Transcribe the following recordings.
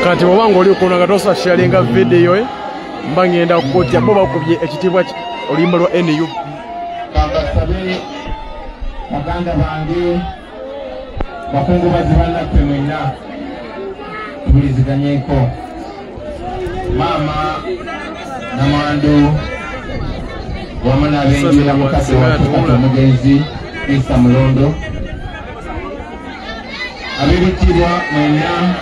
kati obango oli okona katosa sharinga video mba ngenda kukotya bo bakubye ekitibwa olimba lwa NU kamba sabe baganda bange bakungu bazibana kwemwena tuliziganyeko mama na mwandu wamana bengi na mukase wa mugenzi Mr. Mulondo abibitibwa mwena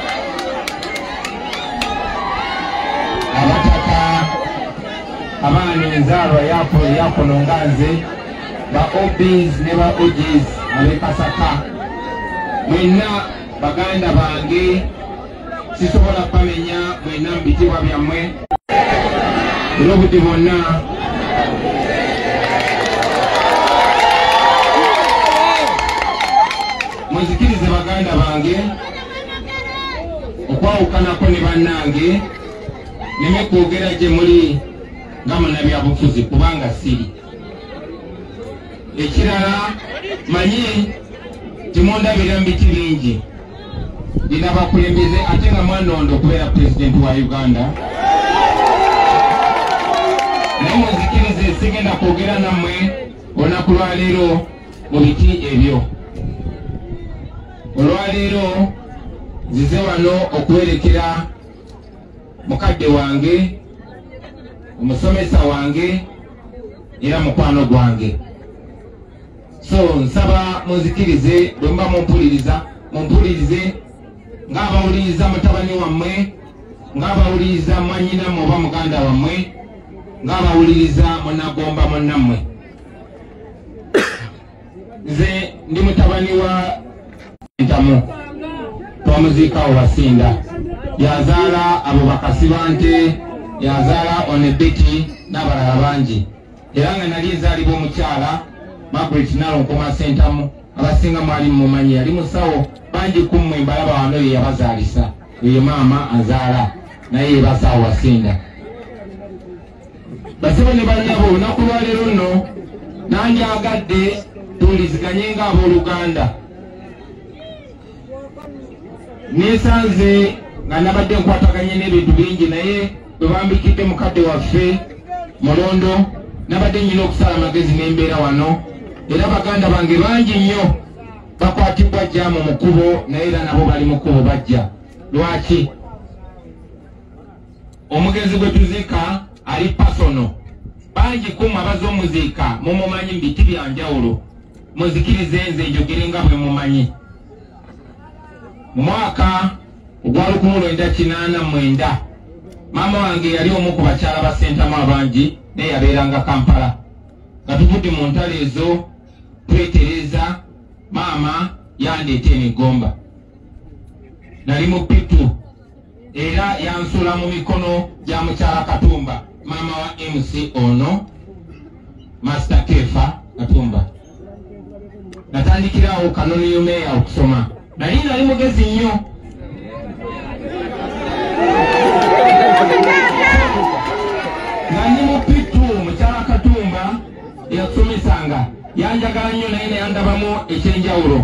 abataka abana enzalwa yapo nonganze ba OBs ne ba OGs abekasaka mwena baganda bange sisobola pamenya mwena mbitibwa byamwe robudi bonna muzikirize baganda bange okwawukanako ne bannange neme kwogera gye muli nga munnabyabufuzi kubanga siri ekirala manyi timundabira mbiti bingi ndina bakulembeze ate nga mwanondo okubeera pulezidenti wa Uganda naye muzikirize sigenda kwogera nammwe olunaku lwaleero mu biti ebyo olwaleero nzize wano okuwerekera mukadde wange omusomesa wange era mukwano gwange so nsaba munzikirize bwe mba mumpulirize ng'abawuliriza mutabani wammwe ng'abawuliriza mwanyinammwe oba muganda wammwe ng'abawuliriza munagomba munnammwe nze ndi mutabani wa Ntamu twamuziikawo Basinda yazaala abo bakasibante yazaala Onebeti n'abalala bangi era nga nali ezaalibwa omukyala Margaret Nalonkoma Sentamu abasinga mwali mumanyi yali musawo bangi kummwe mbalaba wano ye yabazaalisa ye maama azaala naye ye basawo Basinda basebo ne banyabo olunaku lwaleero nno nandyagadde tuwuliziganye ng'abooluganda nesanze nga nabadde nkwataganye n'ebintu bingi naye bwe bambikidde mukadde waffe Mulondo nabadde nyina okusala amagezi n'embeera wano era baganda bange bangi nnyo bakwatibwa jja mu mukubo naye era nabo bali mukubo bajja lwaki omugezi gwe tuziika ali pasono bangi kumwe abaza omuziika mumumanyi mbiti byanjawulo muzikirize nze njogere nga bwe mumanyi mu mwaka ogwa 1989 maama wange yali omu ku bakyala ba Sentamu abangi naye yabeeranga Kampala nga tuvudde mu ntalo ezo twetereza maama yandeeta emigomba nali mu pitu era yansuula mu mikono gya mukyala Katumba maama wa MC ono Master Kefa Katumba natandikirawo Kanoni Yumeya okusoma nali mugezi nnyo nga ndi mu pitu mukyala Katumba eyakusomesanga yanjagala nnyo naye neyandabamu ekyenjawulo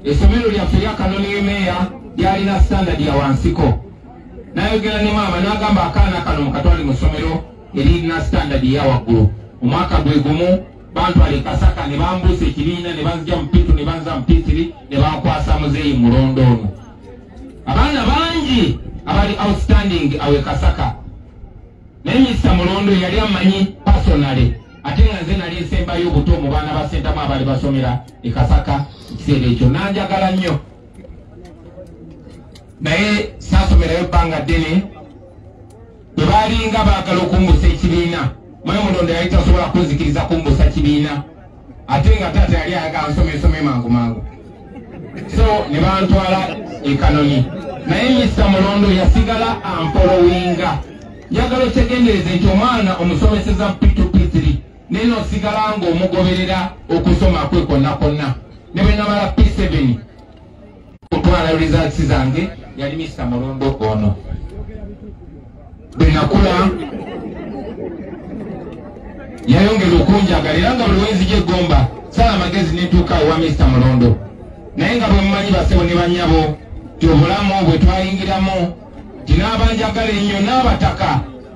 essomero lyaffe lya Kanoni Yumeya lyalina standard ya wansiko nayogera ne maama n'agamba akaana kano mukatwale mu ssomero eririna standard ya waggulu omwaka gwe gumu bantwala e Kasaka ne bambuusa ekibiina ne banzija mu pitu ne banza mu Pitiri ne bankwasa muzeeyi Mulondo ono abaana bangi abali outstanding awe Kasaka naye Mr. Mulondo yali amanyi personally ate nga nze nali nsembayo obuto mu baana ba Sentamu abali basomera e Kasaka ekiseera ekyo nanjagala nnyo naye saasomerayo ebbanga ddene bwe baalinga baagala okumbusa ekibiina mwana Mulondo yali tasobola kunzikiriza kumbusa kibiina ate nga taata yali ayagala nsome mangu so ne bantwala e Kanoni naye Mr. Mulondo yasigala ampolowinga njagala okyegendereze nti omwana omusomeseza pitu P3 naye nosigala ng'omugoberera okusoma kwe konna ne bwe namala P7 okutwala results zange yali Mr. Mulondo ono bwe nakula yayongera okunjagala era nga buli wenzi gyegomba sala amagezi netuuka ewa Mr. Mulondo naye nga bwe mumanyi basebo ne bannyabo ti obulamu bwe twayingiramu tinabanjagala ennyo n'abataka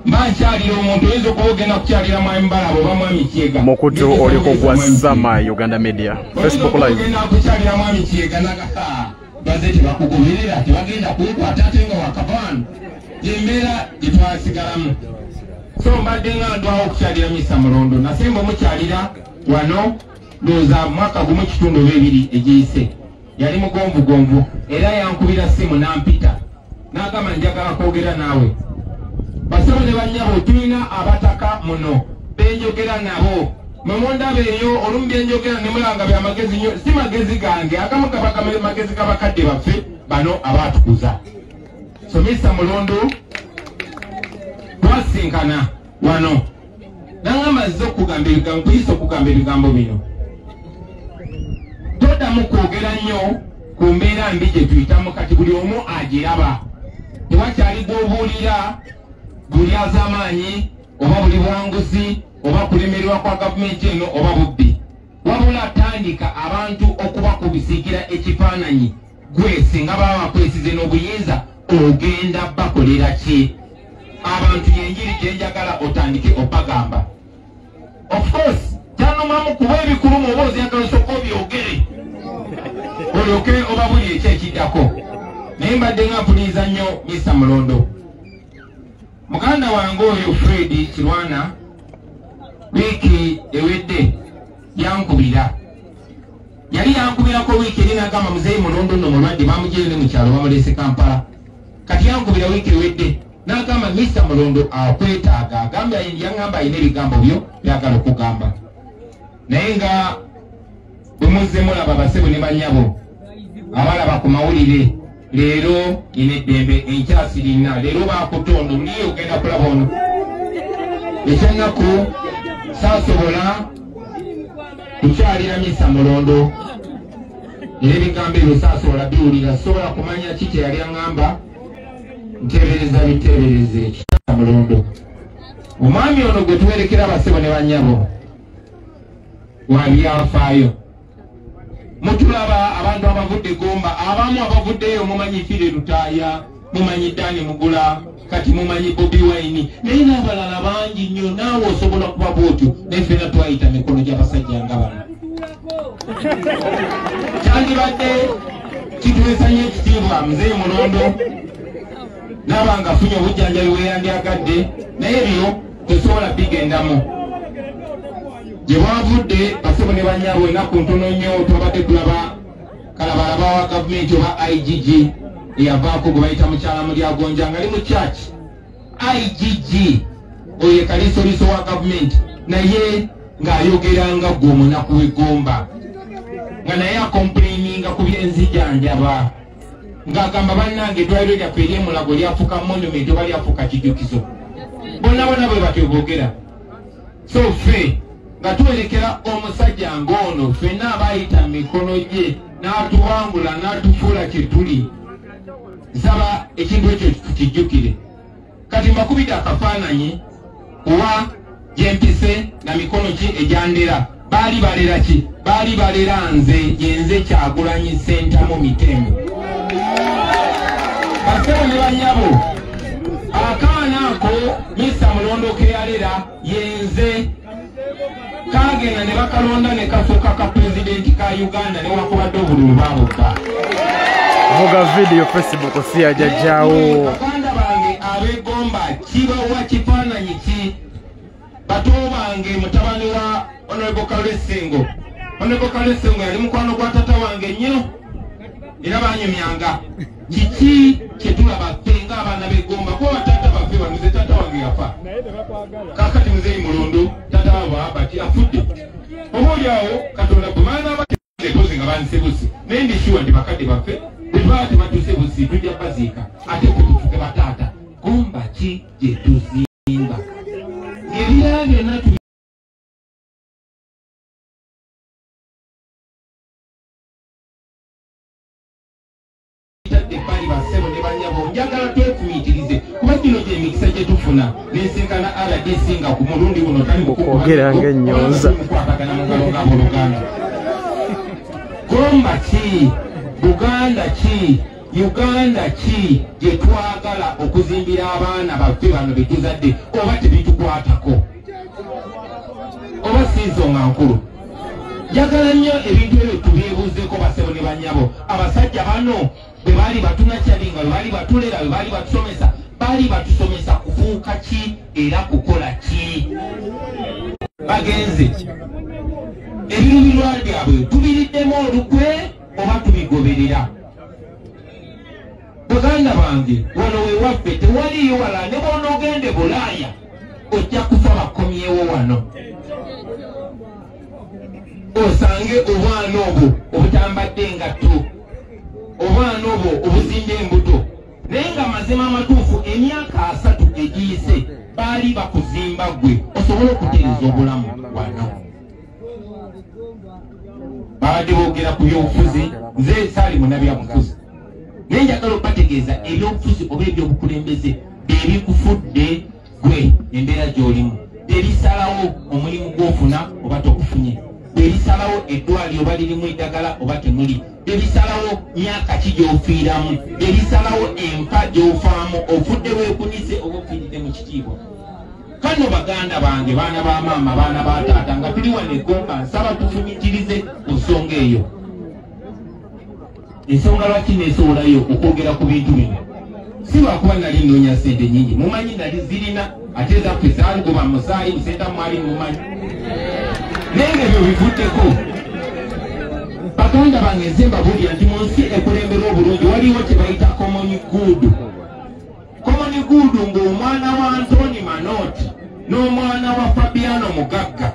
mbankyalira omuntu oyinza okugenda kukyalira mwami Mbalabo oba mwami Kiyega Mokutu oliko gwa Sama Uganda Media Facebook live ogenda kukyalira mwami Kiyega baze tebakugoberera tebagenda kukwata ate nga wakavaanu embeera gyetwasigalamu so mbadde nga ndwawo okukyalira Mr. Mulondo nasemba omukyalira wano ndowooza mwaka gumu kitundu oba ebiri egiyise yali mugonvugonvu era yankubira simu nampita n'agamba njagala kwogera naawe basabo ne bannyabo tulina abataka muno benjogera nabo mwemundaba eyo olumu byenjogera ne mulanga bya magezi nnyo si magezi gange agamu gaba magezi g'abakadde baffe bano abaatukuza so Mr. Mulondo twasinkana wano nangamba nzize okugamba ebigambo kuyisa okugamba ebigambo bino toddamu kwogera nnyo ku mbeera mbi gye tuyitamu kati buli omu agiraba tewakyali gw'obuulira buli az'amaanyi oba buli bwanguzi oba kulemererwa kwa gavumenti eno oba bubbi wabula tandika abantu okubakubisiikira ekifaananyi gwe singa baba bakwesize n'obuyinza ogenda bakolera ki abantu yenjiri gyenjagala otandike opagamba of course kyanumamu kuba ebikulumu oba oziyagala osooka obyogere olyoke oba buli ekyekiddako naye mbadde nga mpuliriza nnyo Mr. Mulondo muganda wange oyo Fred Kirwana wiiki ewedde yankubira yali yankubirako wiiki eri nagamba muzeeyi Mulondo nno mulwadde bamugire ne mukyalo bamulese Kampala kati yankubira wiiki ewedde n'agamba Mr. Mulondo akwetaaga agamba yaŋŋamba ayina ebigambo byo byagala okugamba naye nga bwe muzze mulaba basebo ne bannyabo abalaba ku mawulire leero ine eddembe enkyasirina leero baakutonda oli ogenda kulaba ono ekyennaku saasobola kukyalira Mr. Mulondo era ebigambo ebyo saasobola biwulira sobola kumanya ki kye yali aŋŋamba nteebereza biteebereze Mr. Mulondo omwami ono gwe tuwerekera abasebo ne bannyabo wabyafaayo mutulaba abantu abavudde Gomba abamu abavuddeyo mumanyi Fire Lutaaya mumanyi Dani Mugula kati mumanyi Bobi Wine naye n'abalala bangi nnyo naawe osobola kuba bwotyo naye ffenna twayita mikono gy'abasajja nga bano kyandibadde kituweesa nnyo ekitiibwa muzeeyi Mulondo n'abanga afunye obujjanjabi bweyandyagadde naye ebyo tesobola bigendamu gye bwavudde basebo ne bannyabo ennaku ntono nnyo twabadde tulaba kalabalaba wa gavumenti oba IGG eyavaako gwe bayita mukyala Mulyagonja nga ali mu church IGG oyo kalisoliso wa gavumenti naye ng'ayogeranga gwe omunaku w'eggomba nga naye akomplaininga ku byenzijanjaba ng'agamba bannange eddwaliro lyaffe ery'emulago lyafuka monument oba lyafuka kijjukizo bonna bonna bwe batyo boogera so ffe nga tuwerekera omusajja ng'ono ffenna abayita mikono gye n'atuwangula n'atufuula kye tuli nsaba ekintu ekyo tukijjukire kati mbakubidde akafaananyi kuwa gyempise na mikono ki egyandera baali balera ki baali balera nze yenze Kyagulanyi Ssentamu Mitembe basebo ne bannyabo akaana ako Mr. Mulondo ke yalera yenze kagenda ne bakalonda ne kafuuka ka pulezidenti ka Uganda ne wakubadde obululu baabukka vuga video Facebook si ajajjaawo baganda bange ab'eggomba kibawa kifaananyi ki bato bange mutabani wa Honorable Kalesengo yali mukwano gwa tata wange nnyo era banyumyanga kiki kyetulaba ffe ng'abaana b'eggomba kuba batata baffe banuze tata wange yafa kakati muzeeyi Mulondo tata wabo abati afudde oboolyawo Katonda bwe baana abatekozi nga bansebusi naye ndishiwa ndi bakadde baffe bwe baba tebatuse busi tujja baziika ate ffe tufuke bataata gomba ki gye tuzimba ng'ebirala byonna bali basebo ne bannyabo njagala twefumiitirize kuba kino gy'emikisa gye tufuna n'ensinkana RDC nga ku mulundi guno tali okwogera ng'ennyonza mukwatagana mu ngalo ng'abooluganda gomba ki Buganda ki Uganda ki gye twagala okuzimbira abaana baffe bano betuzadde oba tebitukwatako oba sinsonga nkulu. Njagala nnyo ebintu ebyo tubyebuuzeeko basebo ne bannyabo. Abasajja bano bwe baali batunakyalinga, bwe baali batulera, bwe baali batusomesa, baali batusomesa kufuuka ki era kukola ki. Bagenze ebirubirwa byabwe tubiriddemu olukwe oba tubigoberera. Baganda bange wano wewaffe tewaliyo wala, ne bw'onoogende Bulaaya ojja kufa bakomyewo wano osange obwana obwo obutambadde engatto, obwana obwo obuzimba embuto, naye nga mazima amatuufu emyaka 3 egiyise baali bakuzimba gwe osobole okutereeza obulamu wano. Babadde boogera ku byobufuzi, nze saali munnabyabufuzi, naye njagala okubategeeza ebyobufuzi oba ebyobukulembeze byebikufudde gwe embeera gy'olimu, byebisalawo omulimu gw'ofuna oba togufunye, byebisalawo eddwaliro oba lirimu eddagala oba temuli, byebisalawo myaka ki gy'ofiiramu, byebisalawo empa gy'ofaamu, ofudde weekunise oba ofiiridde mu kitiibwa. Kano baganda bange, baana ba maama, baana ba taata, nga tuli wano Egomba, nsaba tufumitirize ku nsonga eyo. Ensonga lwaki neesowolayo okwogera ku bintu bino si lwakuba nali nnoonya ssente nnyingi, mumanyi nali zirina ate ezaffe zaalugoba musaayi musenta mwali mumanyi, naye ng'ebyo bivuddeko. Baganda bange, nze mbabuulira nti mu nsi ekulemberwa obulungi waliwo kye bayita common good. Common good ng'omwana wa Antoni Manoti n'omwana wa Fabiano Mugagga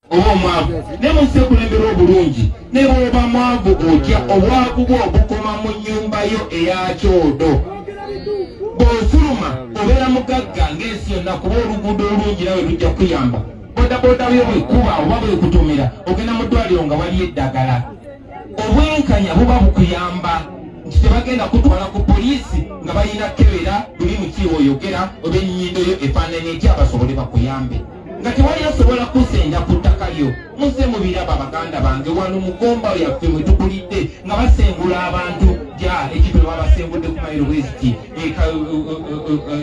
oba omwavu, ne mu nsi ekulemberwa obulungi ne bw'oba mwavu otya obwavu bwo obukoma mu nnyumba yo eya kyodo. Bw'ofuluma obeera mugagga ng'ensi yonna kuba oluguudo olungi nawe lujja kuyamba. Bodaboda byo bwekuba oba bwekutomera ogenda mu ddwaliro nga wali eddagala. Obwenkanya buba bukuyamba nti tebagenda kutwala ku poliisi nga balina kebera luli mu kiwoyogera oba ennyindo yo efaanana etya basobole bakuyambe. Nga tewali asobola kusenda ku ttaka lyo. Muze mubiraba baganda bange, wano Mugomba yaffe mwe tukulidde nga basengula abantu ja ekitolo babasengudde ku mayiro bweziti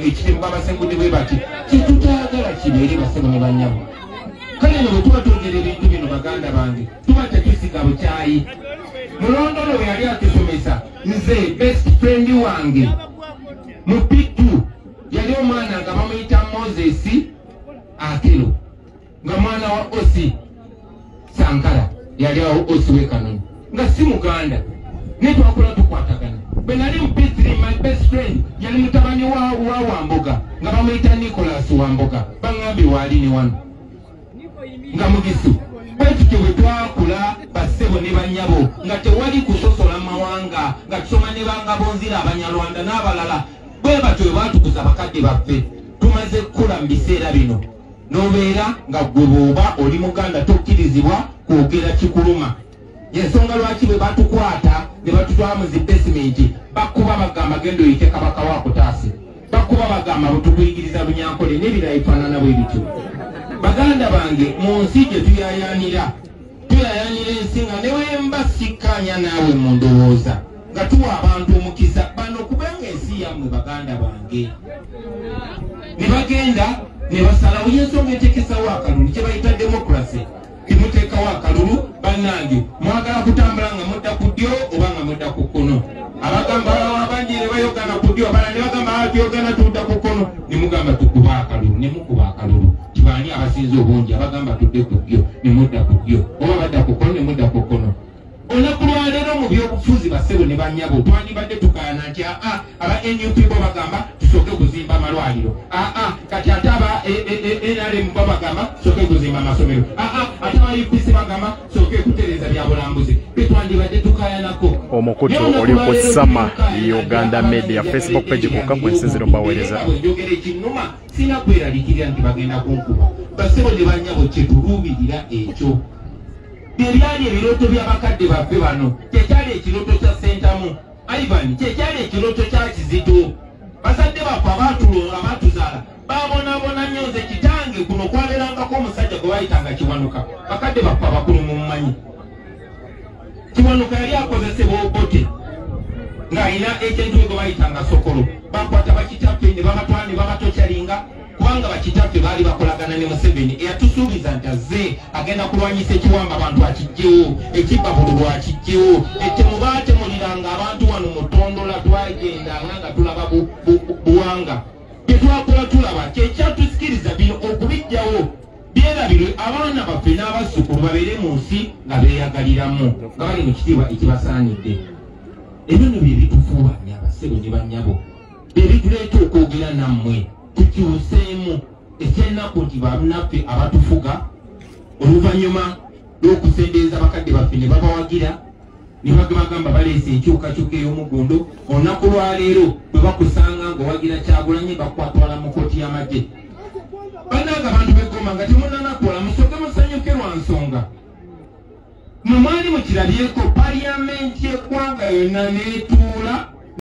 ekitemu babasengudde bwe bati kitutagala kibeere basebo ne bannyabo. Kale no bwe tuba twogera ebintu bino baganda bange tuba tetusiga bukyayi. Mulondolo we yali atusomesa, nze best friend wange Mupitu yali omwana nga bamuyita Moses Akelo, nga mwana wa Osi Sankara yali awo Osi w'Ekanoni, nga si Muganda ne twakula tukwatagana. Bwe nali Mpitiri, my best friend yali mutabani wa Wamboga nga bamuyita Nicholas Wamboga, baŋŋambye waalini wano nga Mugisu. Bwekityo bwe twakula bassebo ne bannyabo nga tewali kusosola mawanga, nga tusoma ne Bangabonzira, Abanyarwanda n'abalala, bwe batyo bwe baatukuza bakadde baffe. Tumaze kukula mu biseera bino n'obeera nga gwe bw'oba oli Muganda tokkirizibwa kwogera kikuluma. Ensonga lwaki bwe batukwata ne batutwala mu zibesimenti bakuba bagamba genda oyite kabaka wa Kutaasi, bakuba bagamba bwetukuyigiriza Lunyankole n'ebirala ebifaanana bwe bityo. Baganda bange, mu nsi gye tuyayaanira ensi nga ne wemba sikkaanya naawe mu ndowooza nga tuwa abantu omukisa bano kubanga ensi yammwe baganda bange. Ne bagenda ne basalawo y'ensonga eteekesawo akalulu kye bayita demokrasi. Timuteekawo akalulu bannange, mwagala kutambula nga mudda ku ddyo oba nga mudda ku kkono. Abagamba abangi ne bayogana ku ddyo, abalala ne bagamba tuyogana tudda ku kkono, ne mugamba tukuba akalulu, ne mukuba akalulu. Tibaani abasinze obungi abagamba tudde ku ddyo ne mudda ku ddyo oba badda ku kkono ne mudda ku kkono. Olunaku lwaleero mu byobufuzi bassebo ne bannyabo twandibadde tukaana nti aba NUP bo bagamba tusooke kuzimba amalwaliro, kati ate aba NRM bo bagamba tusooke kuzimba amasomero, ate aba UPC bagamba tusooke kutereeza byabulambuzi. Betwandibadde tukayanako. Omukutu oli ku Sama Uganda Media Facebook page kuka ku ensiziro mbaweereza. Njogera ekinnuma sina kweraliikirira nti bagenda kunkuba. Bassebo ne bannyabo kye tuluubirira ekyo. Byali ebirooto by'abakadde baffe bano, kyekyali ekirooto kya Sentamu Ivan, kyekyali ekirooto kya Kizito. Bazadde baffe abaatulonga baatuzaala babonaabona nnyo. Nze kitange kuno kwabeerangako omusajja gwe bayitanga Kiwanuka. Bakadde baffe abakulu mumumanyi. Kiwanuka yali akozesebwa obote. ng'alina ekintu gwe bayitanga sokolo bakwata bakitaffe ne babatwala ne babatokyalinga kubanga bakitaffe baali bakolagana ne Museveni eyatusuubiza nti azze agenda kulwanyisa ekiwamba abantu akijjewo ekibbabululu akijjewo ettemu baatemuliranga abantu wano mu Tondola twagendanga nga tulaba buwanga bye twakola tulaba kyekyatusikiriza bino okubijjawo byerabirwe abaana baffe n'abazzukulu babeere mu nsi nga beeyagaliramu nga bali mu kitiibwa ekibasaanidde. Ebyo nno bye bitufuubanya abassebo ne bannyabo bye bituleeta okwogera nammwe tukyuseemu ekyennaku nti bannaffe abatufuga oluvannyuma lw'okusendeeza bakadde baffe ne babawagira ne bagamba baleese enkyukakyuka ey'omugundo olunaku lwaleero bwe bakusanga ng'owagira Kyagulanyi bakwatwala mu kkooti y'amagye. Bannanga abantu beggoma nga temunnanakola musooke musanyuke lwa nsonga mwe mwali mukirabyeko paliyamenti y'eggwanga yonna n'etuula